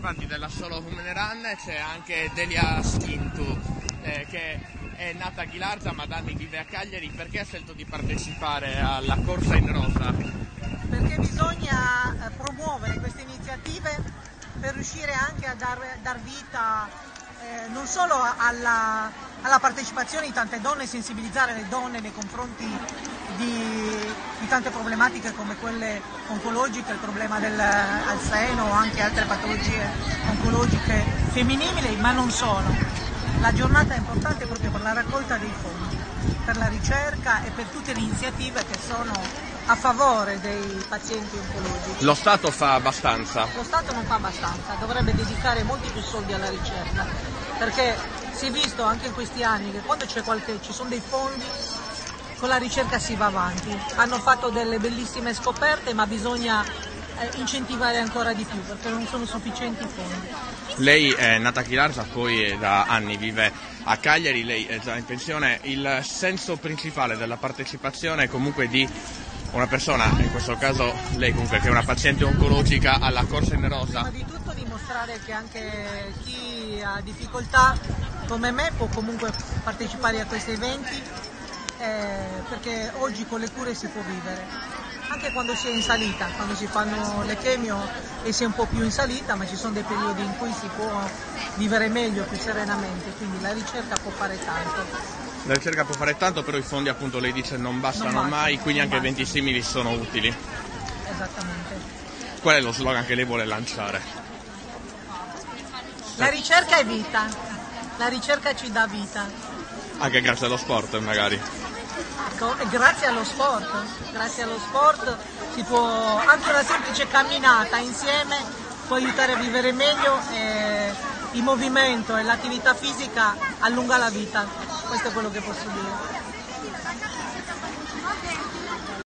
partecipanti della Solo Women Run c'è anche Delia Schintu, che è nata a Ghilarza ma da anni vive a Cagliari. Perché ha scelto di partecipare alla corsa in rosa? Perché bisogna promuovere queste iniziative per riuscire anche a dar vita non solo alla partecipazione di tante donne, sensibilizzare le donne nei confronti di tante problematiche come quelle oncologiche, il problema al seno o anche altre patologie oncologiche femminili, ma non solo. La giornata è importante proprio per la raccolta dei fondi, per la ricerca e per tutte le iniziative che sono a favore dei pazienti oncologici. Lo Stato fa abbastanza? Lo Stato non fa abbastanza, dovrebbe dedicare molti più soldi alla ricerca, perché si è visto anche in questi anni che quando ci sono dei fondi, con la ricerca si va avanti. Hanno fatto delle bellissime scoperte, ma bisogna incentivare ancora di più, perché non sono sufficienti i fondi. Lei è nata a Ghilarza, poi da anni vive a Cagliari, lei è già in pensione. Il senso principale della partecipazione è comunque di una persona, in questo caso lei comunque, che è una paziente oncologica, alla corsa in rosa? Prima di tutto dimostrare che anche chi ha difficoltà come me può comunque partecipare a questi eventi, perché oggi con le cure si può vivere, anche quando si è in salita, quando si fanno le chemio e si è un po' più in salita, ma ci sono dei periodi in cui si può vivere meglio, più serenamente, quindi la ricerca può fare tanto. La ricerca può fare tanto, però i fondi, appunto, lei dice non bastano mai, quindi anche eventi simili sono utili. Esattamente. Qual è lo slogan che lei vuole lanciare? La ricerca è vita, la ricerca ci dà vita. Anche grazie allo sport, magari. Ecco, e grazie allo sport si può, anche una semplice camminata insieme può aiutare a vivere meglio, e il movimento e l'attività fisica allunga la vita, questo è quello che posso dire.